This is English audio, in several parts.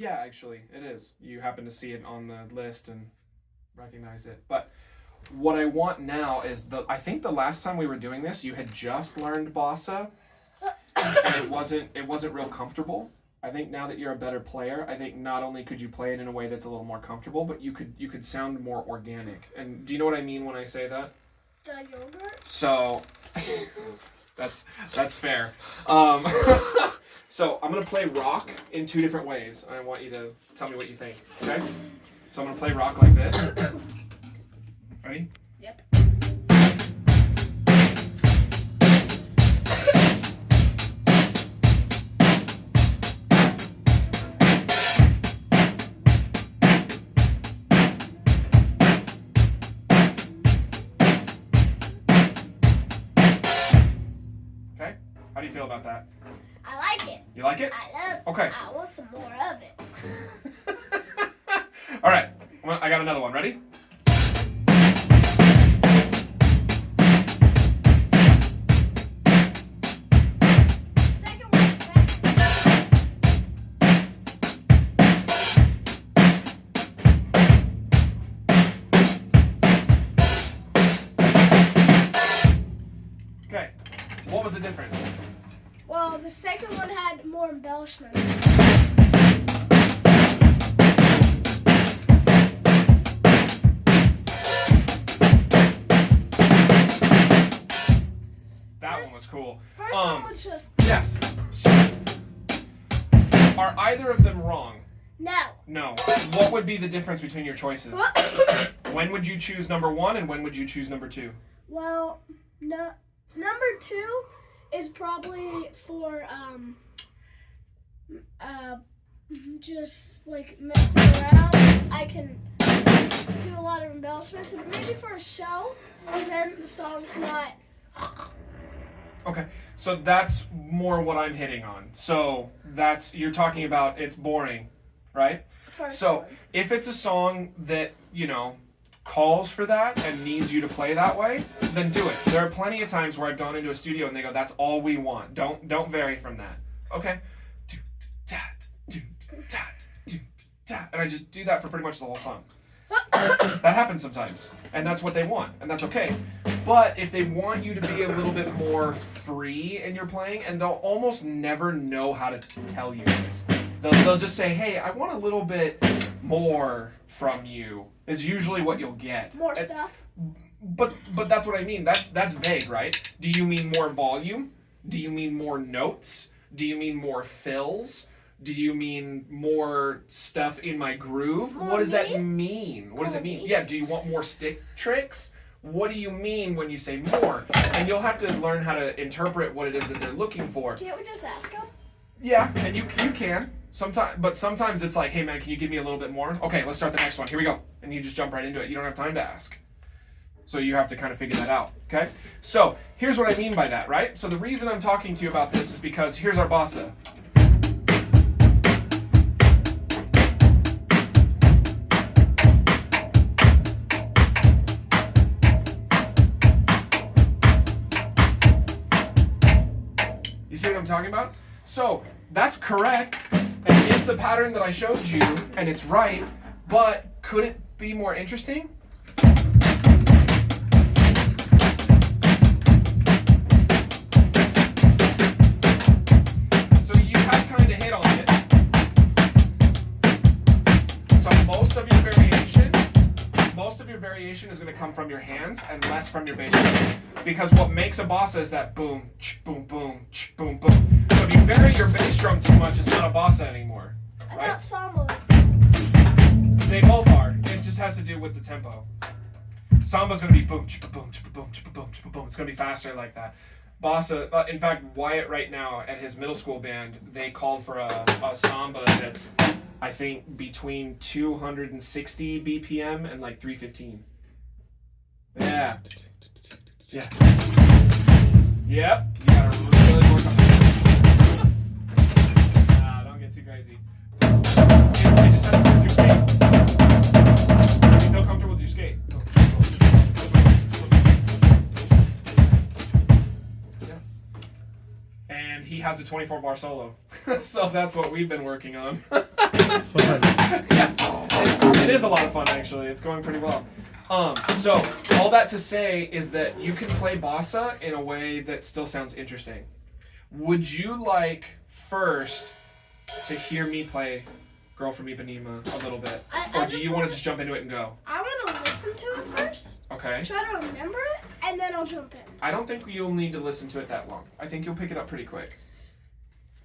Yeah, actually, it is. You happen to see it on the list and recognize it. But what I want now is I think the last time we were doing this, you had just learned basa, and it wasn't real comfortable. I think now that you're a better player, I think not only could you play it in a way that's a little more comfortable, but you could sound more organic. And do you know what I mean when I say that? The yogurt? So that's fair. So I'm gonna play rock in 2 different ways. I want you to tell me what you think. Okay? So I'm gonna play rock like this. Ready? Yep. Okay? How do you feel about that? I like it. You like it? I love it. Okay. I want some more of it. All right. I got another one. Ready? Second one. Okay. What was the difference? Well, the second one had more embellishment. That one was cool. First one was just Yes. So, are either of them wrong? no. No. What would be the difference between your choices? When would you choose number 1 and when would you choose number 2? Well, no. Number 2 is probably for just like messing around. I can do a lot of embellishments, and maybe for a show, and then the song's not. Okay. So that's more what I'm hitting on. So you're talking about it's boring, right? First So one. if it's a song that, calls for that and needs you to play that way, then do it. There are plenty of times where I've gone into a studio and they go, that's all we want. Don't vary from that. Okay? And I just do that for pretty much the whole song. That happens sometimes. And that's what they want. And that's okay. But if they want you to be a little bit more free in your playing, and they'll almost never know how to tell you this. They'll just say, hey, I want a little bit more from you, is usually what you'll get. More stuff. But that's what I mean. That's vague, right? Do you mean more volume? Do you mean more notes? Do you mean more fills? Do you mean more stuff in my groove? More What does that me? mean? What does it mean? Me? Yeah, do you want more stick tricks? What do you mean when you say more? And you'll have to learn how to interpret what it is that they're looking for. Can't we just ask them? Yeah, and you can. Sometimes it's like, hey man, can you give me a little bit more? Okay, let's start the next one. Here we go. And you just jump right into it. You don't have time to ask. So you have to kind of figure that out, okay? So here's what I mean by that, right? So the reason I'm talking to you about this is because here's our basa. You see what I'm talking about? So that's correct, and it's the pattern that I showed you, and it's right, but could it be more interesting? So you have kind of hit on it. So most of your variation is going to come from your hands and less from your bass drum. Because what makes a basa is that boom, boom, boom, boom, boom. So if you vary your bass drum too much, it's not a basa anymore. I Right? thought sambas. They both are. It just has to do with the tempo. Samba's going to be boom, chippa boom, chippa boom, chippa boom, chippa boom. It's going to be faster like that. Basa, in fact, Wyatt right now at his middle school band, they called for a samba that's, I think, between 260 BPM and like 315. Yeah. Yeah. Yep. You gotta really work on that. Don't get too crazy. It just has to do with your skate. You feel comfortable with your skate. Yeah. And he has a 24 bar solo. So that's what we've been working on. Fun. Yeah, it is a lot of fun actually. It's going pretty well. So all that to say is that you can play basa in a way that still sounds interesting. Would you like first to hear me play Girl from Ipanema a little bit? Or do you want to just jump into it and go? I want to listen to it first. Okay. Try to remember it, and then I'll jump in. I don't think you'll need to listen to it that long. I think you'll pick it up pretty quick.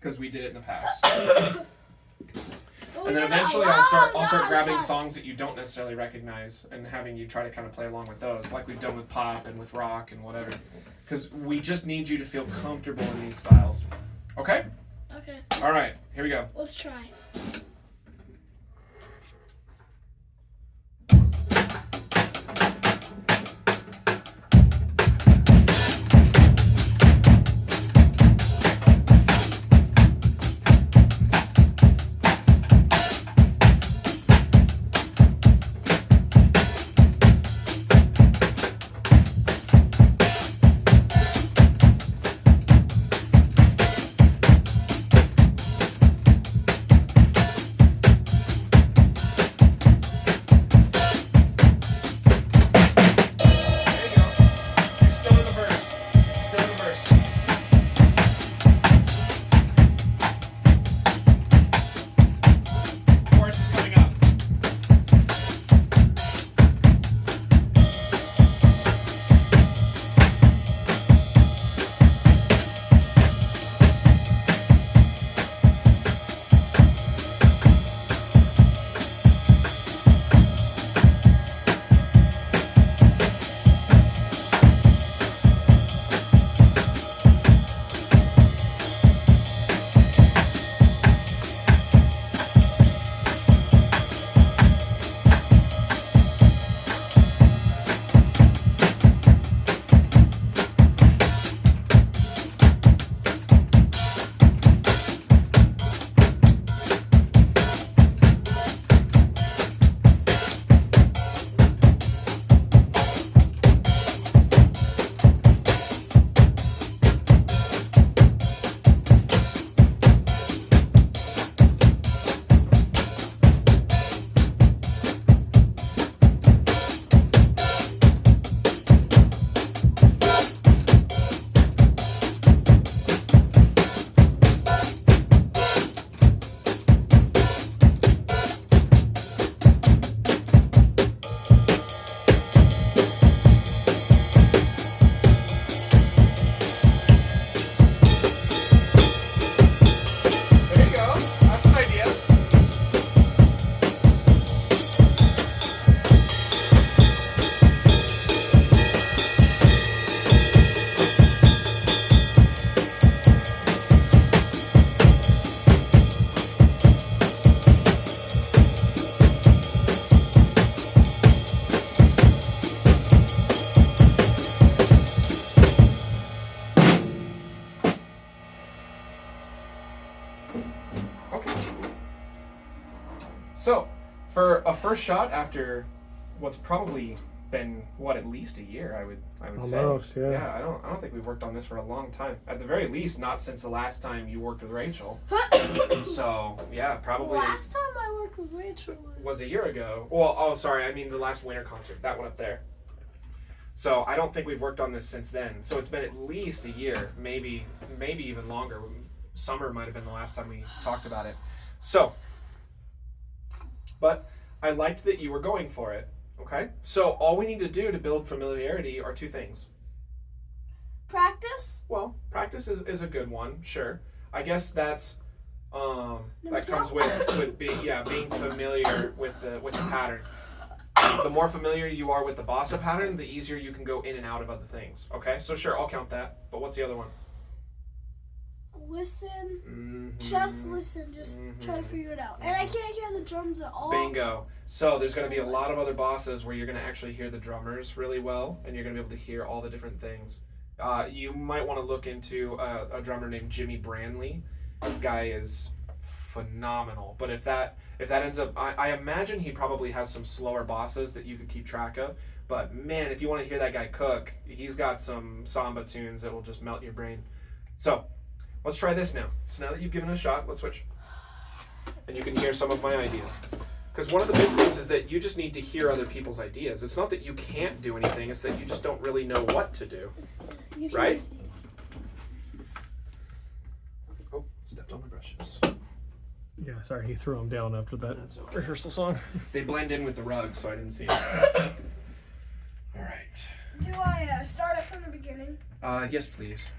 Because we did it in the past. And then eventually I'll start grabbing songs that you don't necessarily recognize and having you try to kind of play along with those, like we've done with pop and with rock and whatever. Because we just need you to feel comfortable in these styles. Okay? Okay. All right, here we go. Let's try. So, for a first shot after what's probably been at least a year, I would Almost, say. yeah. Yeah, I don't think we've worked on this for a long time. At the very least, not since the last time you worked with Rachel. So yeah, probably. Last time I worked with Rachel was a year ago. Well, oh sorry, I mean the last winter concert, that one up there. So I don't think we've worked on this since then. So it's been at least a year, maybe even longer. Summer might have been the last time we talked about it. So, but I liked that you were going for it. Okay? So all we need to do to build familiarity are two things. Practice? Well, practice is a good one, sure. I guess that's that two? comes with being familiar with the pattern. The more familiar you are with the basa pattern, the easier you can go in and out of other things. Okay? So sure, I'll count that. But what's the other one? Listen. Mm-hmm. Just listen. Just try to figure it out. And I can't hear the drums at all. Bingo. So there's going to be a lot of other basas where you're going to actually hear the drummers really well, and you're going to be able to hear all the different things. You might want to look into a drummer named Jimmy Branley. That guy is phenomenal. But if that ends up, I imagine he probably has some slower basas that you could keep track of. But man, if you want to hear that guy cook, he's got some samba tunes that will just melt your brain. So Let's try this now. So now that you've given it a shot, let's switch. And you can hear some of my ideas. Because one of the big things is that you just need to hear other people's ideas. It's not that you can't do anything, it's that you just don't really know what to do. You can Right? use these. Oh, stepped on my brushes. Yeah, sorry, he threw them down after that That's okay. rehearsal song. They blend in with the rug, so I didn't see them. All right. Do I start it from the beginning? Yes, please.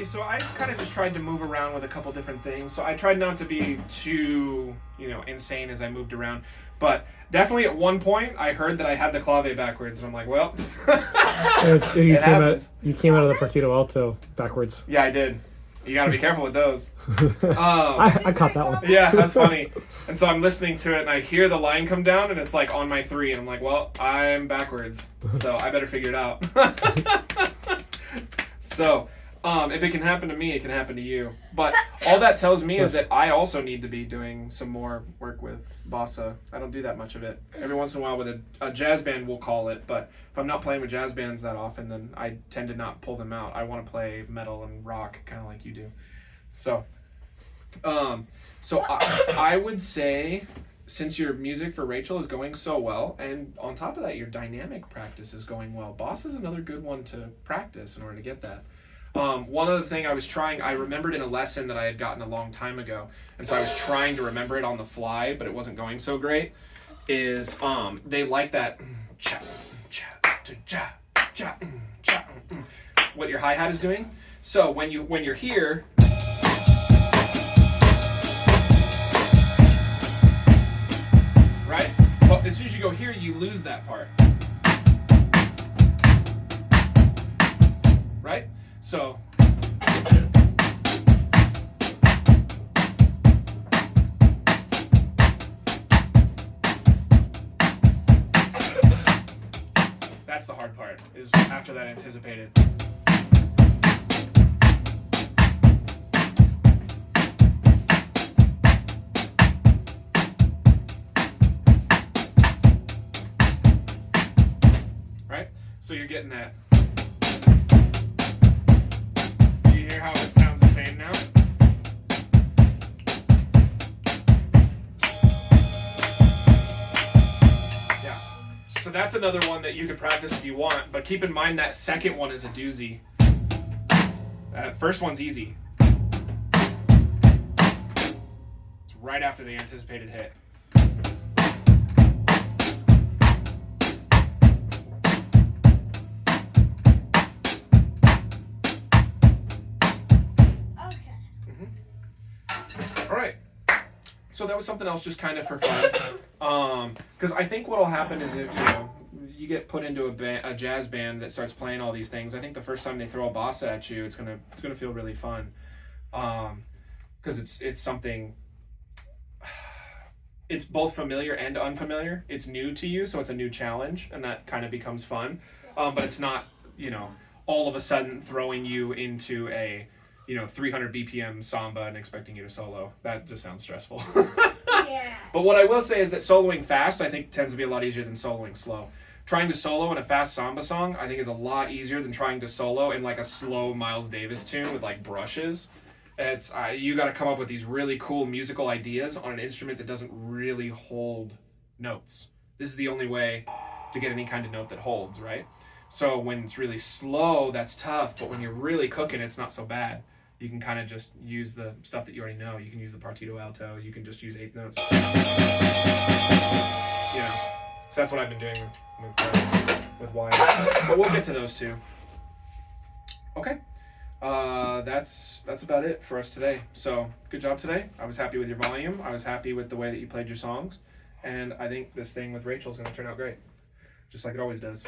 So I kind of just tried to move around with a couple different things. So I tried not to be too, insane as I moved around. But definitely at one point, I heard that I had the clave backwards, and I'm like, well, you it happens. You came out of the partito alto backwards. Yeah, I did. You got to be careful with those. I caught that one. Yeah, that's funny. And so I'm listening to it, and I hear the line come down, and it's like on my 3, and I'm like, well, I'm backwards, so I better figure it out. So, if it can happen to me, it can happen to you. But all that tells me is that I also need to be doing some more work with basa. I don't do that much of it. Every once in a while with a jazz band, we'll call it, but if I'm not playing with jazz bands that often, then I tend to not pull them out. I want to play metal and rock, kind of like you do. So, I would say, since your music for Rachel is going so well, and on top of that, your dynamic practice is going well, basa is another good one to practice in order to get that. One other thing I remembered in a lesson that I had gotten a long time ago, and so I was trying to remember it on the fly, but it wasn't going so great, is they like that cha, cha, cha, cha, cha, cha, what your hi-hat is doing. So when you're here, right? But as soon as you go here, you lose that part. Right? So that's the hard part, is after that anticipated. Right? So you're getting that. Do you hear how it sounds the same now? Yeah. So that's another one that you could practice if you want, but keep in mind that second one is a doozy. That first one's easy. It's right after the anticipated hit. All right, so that was something else, just kind of for fun. Because I think what'll happen is, if you get put into a jazz band that starts playing all these things, I think the first time they throw a basa at you, it's gonna feel really fun. Because it's something. It's both familiar and unfamiliar. It's new to you, so it's a new challenge, and that kind of becomes fun. But it's not, all of a sudden throwing you into a 300 BPM samba and expecting you to solo. That just sounds stressful. Yeah. But what I will say is that soloing fast, I think, tends to be a lot easier than soloing slow. Trying to solo in a fast samba song, I think, is a lot easier than trying to solo in like a slow Miles Davis tune with like brushes. It's you got to come up with these really cool musical ideas on an instrument that doesn't really hold notes. This is the only way to get any kind of note that holds, right? So when it's really slow, that's tough. But when you're really cooking, it's not so bad. You can kind of just use the stuff that you already know. You can use the partito alto. You can just use eighth notes. So that's what I've been doing with Wyatt. But we'll get to those too. Okay. That's about it for us today. So good job today. I was happy with your volume. I was happy with the way that you played your songs. And I think this thing with Rachel's going to turn out great. Just like it always does.